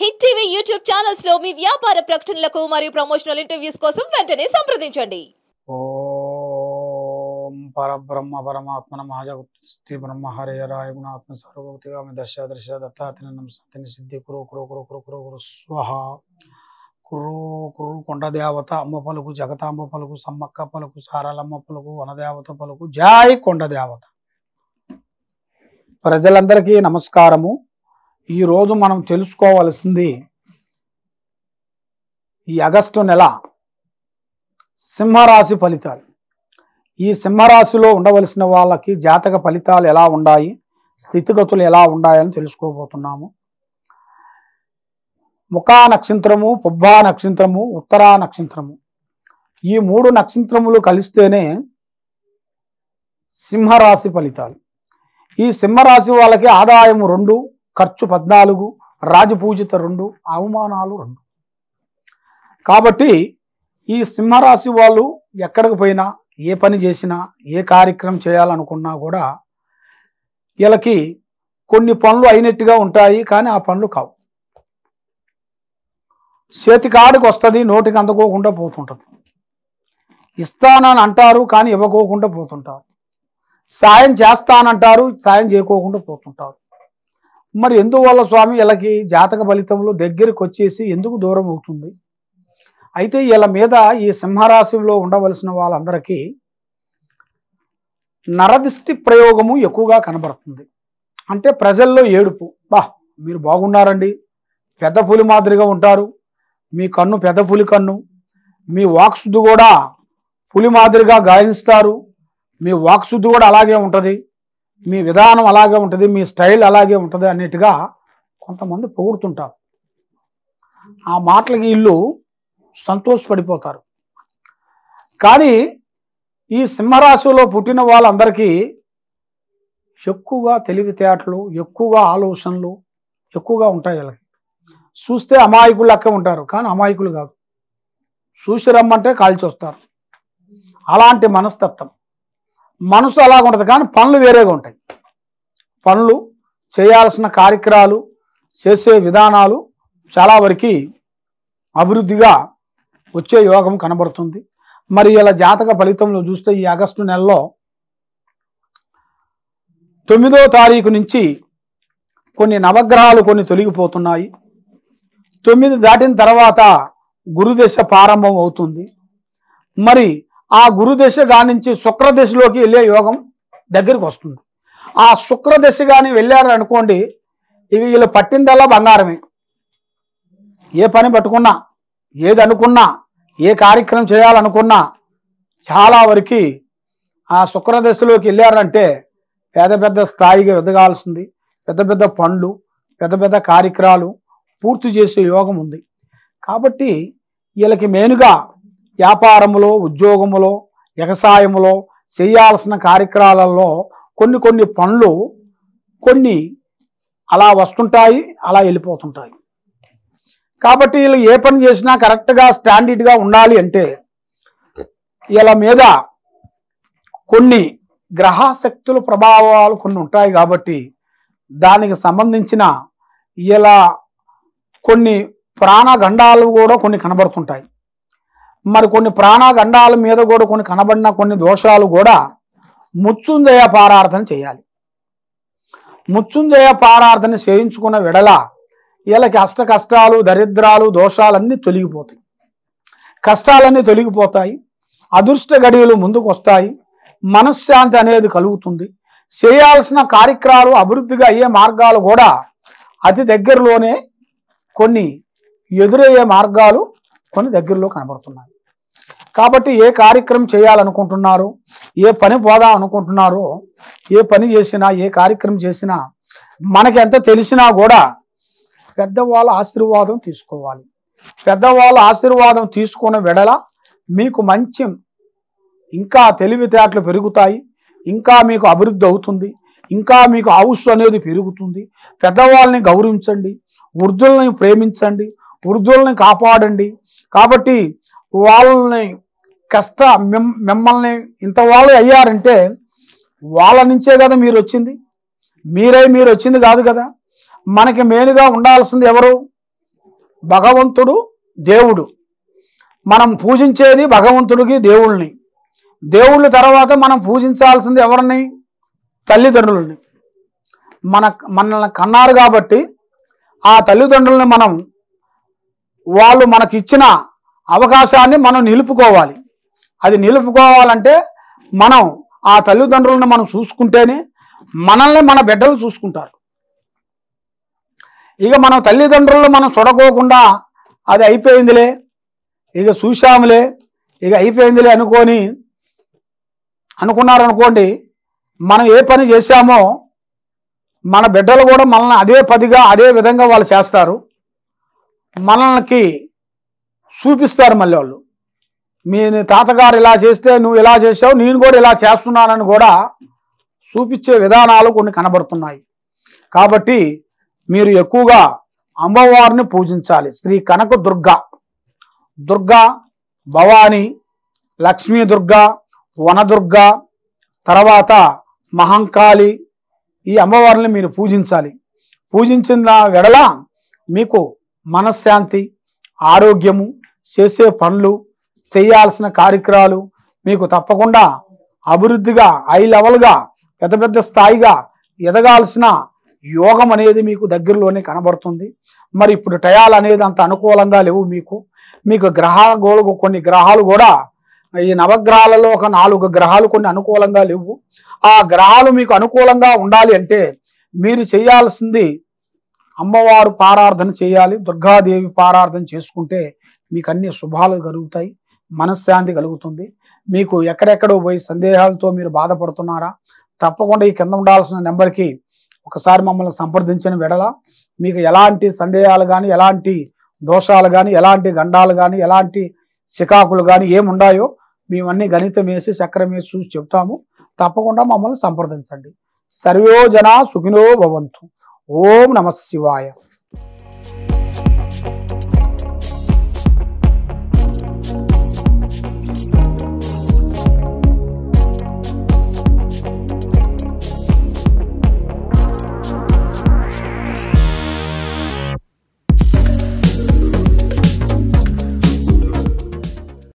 Hit TV YouTube channels లో మీ వ్యాపార ప్రకటనలకు మరియు ప్రమోషనల్ ఇంటర్వ్యూస్ కోసం వెంటనే సంప్రదించండి. ఓం పరబ్రహ్మ పరమాత్మన మహాజగత్తి బ్రహ్మ హరేరాయ గుణాత్మ సర్వభూతిగా దశ దశ దత్తాత్రేయ నమస్తే సిద్ధి కురు కురు కురు కురు కురు కురు స్వహ కురు కురు కొండ దేవత అమ్మ పలుకు జగతాంబ పలుకు సమ్మక్క పలుకు సారాలమ్మ పలుకు వనదేవత పలుకు జై కొండ దేవత. ప్రజలందరికీ నమస్కారము. ఈరోజు మనం తెలుసుకోవాల్సింది ఈ ఆగస్టు నెల సింహరాశి ఫలితాలు. ఈ సింహరాశిలో ఉండవలసిన వాళ్ళకి జాతక ఫలితాలు ఎలా ఉన్నాయి, స్థితిగతులు ఎలా ఉన్నాయని తెలుసుకోబోతున్నాము. ముఖా నక్షత్రము, పుబ్బా నక్షత్రము, ఉత్తరా నక్షత్రము, ఈ 3 నక్షత్రములు కలిస్తేనే సింహరాశి ఫలితాలు. ఈ సింహరాశి వాళ్ళకి ఆదాయం 2, ఖర్చు 14, రాజపూజిత 2, అవమానాలు 2. కాబట్టి ఈ సింహరాశి వాళ్ళు ఎక్కడికి పోయినా, ఏ పని చేసినా, ఏ కార్యక్రమం చేయాలనుకున్నా కూడా వీళ్ళకి కొన్ని పనులు అయినట్టుగా ఉంటాయి, కానీ ఆ పనులు కావు. చేతికాడికి వస్తుంది, నోటికి అందుకోకుండా పోతుంటుంది. ఇస్తానని అంటారు, కానీ ఇవ్వకోకుండా పోతుంటారు. సాయం చేస్తానంటారు, సాయం చేయకోకుండా పోతుంటారు. మరి ఎందువల్ల స్వామి వీళ్ళకి జాతక ఫలితంలో దగ్గరికి వచ్చేసి ఎందుకు దూరం అవుతుంది? అయితే వీళ్ళ మీద ఈ సింహరాశిలో ఉండవలసిన వాళ్ళందరికీ నరదిష్టి ప్రయోగము ఎక్కువగా కనబడుతుంది. అంటే ప్రజల్లో ఏడుపు, మీరు బాగున్నారండి, పెద్ద పులి మాదిరిగా ఉంటారు, మీ కన్ను పెద్ద పులి కన్ను, మీ వాక్శుద్ధి కూడా పులి మాదిరిగా గాయనిస్తారు, మీ వాక్శుద్ధి కూడా అలాగే ఉంటుంది, మీ విధానం అలాగే ఉంటుంది, మీ స్టైల్ అలాగే ఉంటుంది అన్నట్టుగా కొంతమంది పొగుడుతుంటారు. ఆ మాటలకి వీళ్ళు సంతోషపడిపోతారు. కానీ ఈ సింహరాశిలో పుట్టిన వాళ్ళందరికీ ఎక్కువగా తెలివితేటలు, ఎక్కువగా ఆలోచనలు ఎక్కువగా ఉంటాయి. వీళ్ళకి చూస్తే అమాయకులు లెక్క ఉంటారు, కానీ అమాయకులు కాదు. చూసి రమ్మంటే కాల్చి వస్తారు. అలాంటి మనస్తత్వం, మనసు అలాగ ఉంటుంది, కానీ పనులు వేరేగా ఉంటాయి. పనులు చేయాల్సిన కార్యక్రమాలు, చేసే విధానాలు చాలా వరకు అభివృద్ధిగా వచ్చే యోగం కనబడుతుంది. మరి ఇలా జాతక ఫలితంలో చూస్తే ఈ ఆగస్టు నెలలో 9వ తారీఖు నుంచి కొన్ని నవగ్రహాలు కొన్ని తొలగిపోతున్నాయి. 9 దాటిన తర్వాత గురుదశ ప్రారంభం అవుతుంది. మరి ఆ గురుదశ కానించి శుక్రదశలోకి వెళ్ళే యోగం దగ్గరికి వస్తుంది. ఆ శుక్రదశ కానీ వెళ్ళారు అనుకోండి, ఇక వీళ్ళు పట్టిందల్లా బంగారమే. ఏ పని పట్టుకున్నా, ఏది అనుకున్నా, ఏ కార్యక్రమం చేయాలనుకున్నా చాలా వరకు ఆ శుక్రదశలోకి వెళ్ళారంటే పెద్ద పెద్ద స్థాయిగా ఎదగాల్సింది, పెద్ద పెద్ద పనులు, పెద్ద పెద్ద కార్యక్రమాలు పూర్తి చేసే యోగం ఉంది. కాబట్టి వీళ్ళకి మెయిన్గా వ్యాపారములో, ఉద్యోగములో, వ్యవసాయములో చేయాల్సిన కార్యక్రమాలలో కొన్ని కొన్ని పనులు కొన్ని అలా వస్తుంటాయి, అలా వెళ్ళిపోతుంటాయి. కాబట్టి వీళ్ళు ఏ పని చేసినా కరెక్ట్గా స్టాండర్డ్గా ఉండాలి అంటే వీళ్ళ మీద కొన్ని గ్రహశక్తుల ప్రభావాలు కొన్ని ఉంటాయి. కాబట్టి దానికి సంబంధించిన ఇలా కొన్ని ప్రాణగండాలు కూడా కొన్ని కనబడుతుంటాయి. మరి కొన్ని ప్రాణగండాల మీద కూడా కొన్ని కనబడిన కొన్ని దోషాలు కూడా మృత్యుంజయ పారార్థన చేయాలి. మృత్యుంజయ పారార్థన చేయించుకున్న విడల వీళ్ళకి అష్ట కష్టాలు, దరిద్రాలు, దోషాలన్నీ తొలగిపోతాయి, కష్టాలన్నీ తొలగిపోతాయి, అదృష్ట గడియలు ముందుకు వస్తాయి, మనశ్శాంతి అనేది కలుగుతుంది. చేయాల్సిన కార్యక్రమాలు అభివృద్ధిగా అయ్యే మార్గాలు కూడా అతి దగ్గరలోనే, కొన్ని ఎదురయ్యే మార్గాలు కొన్ని దగ్గరలో కనబడుతున్నాయి. కాబట్టి ఏ కార్యక్రమం చేయాలనుకుంటున్నారో, ఏ పని పోదాం అనుకుంటున్నారో, ఏ పని చేసినా, ఏ కార్యక్రమం చేసినా మనకి ఎంత తెలిసినా కూడా పెద్దవాళ్ళ ఆశీర్వాదం తీసుకోవాలి. పెద్దవాళ్ళ ఆశీర్వాదం తీసుకున్న వెడల మీకు మంచి ఇంకా తెలివితేటలు పెరుగుతాయి, ఇంకా మీకు అభివృద్ధి అవుతుంది, ఇంకా మీకు ఆయుష్ అనేది పెరుగుతుంది. పెద్దవాళ్ళని గౌరవించండి, వృద్ధుల్ని ప్రేమించండి, వృద్ధుల్ని కాపాడండి. కాబట్టి వాళ్ళని మిమ్మల్ని ఇంత వాళ్ళు అయ్యారంటే వాళ్ళ నుంచే కదా మీరు వచ్చింది, మీరు వచ్చింది కాదు కదా. మనకి మెయిన్గా ఉండాల్సింది ఎవరు? భగవంతుడు దేవుడు. మనం పూజించేది భగవంతుడికి దేవుళ్ళని. దేవుళ్ళ తర్వాత మనం పూజించాల్సింది ఎవరిని? తల్లిదండ్రులని. మనల్ని కన్నారు కాబట్టి ఆ తల్లిదండ్రులని వాళ్ళు మనకిచ్చిన అవకాశాన్ని మనం నిలుపుకోవాలి. అది నిలుపుకోవాలంటే మనం ఆ తల్లిదండ్రులను మనం చూసుకుంటేనే మనల్ని మన బిడ్డలు చూసుకుంటారు. ఇక మనం తల్లిదండ్రులను మనం చూడకోకుండా అది అయిపోయిందిలే, ఇక చూశాములే, ఇక అయిపోయిందిలే అనుకున్నారనుకోండి, మనం ఏ పని చేశామో మన బిడ్డలు కూడా మనల్ని అదే పదిగా అదే విధంగా వాళ్ళు చేస్తారు. మనల్ని చూపిస్తారు. మళ్ళీ వాళ్ళు మీ తాతగారు ఇలా చేస్తే నువ్వు ఇలా చేసావు, నేను కూడా ఇలా చేస్తున్నానని కూడా చూపించే విధానాలు కొన్ని కనబడుతున్నాయి. కాబట్టి మీరు ఎక్కువగా అమ్మవారిని పూజించాలి. శ్రీ కనక దుర్గా, భవాని, లక్ష్మీ దుర్గా, వనదుర్గా, తర్వాత మహంకాళి, ఈ అమ్మవారిని మీరు పూజించాలి. పూజించిన వెడల మీకు మనశ్శాంతి, ఆరోగ్యము, చేసే పనులు, చేయాల్సిన కార్యక్రమాలు మీకు తప్పకుండా అభివృద్ధిగా హై లెవెల్గా పెద్ద పెద్ద స్థాయిగా ఎదగాల్సిన యోగం అనేది మీకు దగ్గరలోనే కనబడుతుంది. మరి ఇప్పుడు టయాలు అనేది అంత అనుకూలంగా లేవు. మీకు కొన్ని గ్రహాలు కూడా ఈ నవగ్రహాలలో ఒక 4 గ్రహాలు కొన్ని అనుకూలంగా లేవు. ఆ గ్రహాలు మీకు అనుకూలంగా ఉండాలి అంటే మీరు చేయాల్సింది అమ్మవారు పారార్థన చేయాలి. దుర్గాదేవి పారార్థన చేసుకుంటే మీకు అన్ని శుభాలు కలుగుతాయి, మనశ్శాంతి కలుగుతుంది. మీకు ఎక్కడెక్కడో పోయి సందేహాలతో మీరు బాధపడుతున్నారా? తప్పకుండా ఈ కింద ఉండాల్సిన నెంబర్కి ఒకసారి మమ్మల్ని సంప్రదించిన వెడల మీకు ఎలాంటి సందేహాలు కానీ, ఎలాంటి దోషాలు కానీ, ఎలాంటి గండాలు కానీ, ఎలాంటి శికాకులు కానీ ఏముండాయో మేమన్నీ గణితం వేసి చక్రం వేసి చూసి చెప్తాము. తప్పకుండా మమ్మల్ని సంప్రదించండి. సర్వో జనా సుఖినో భవంతు. ఓం నమః శివాయ.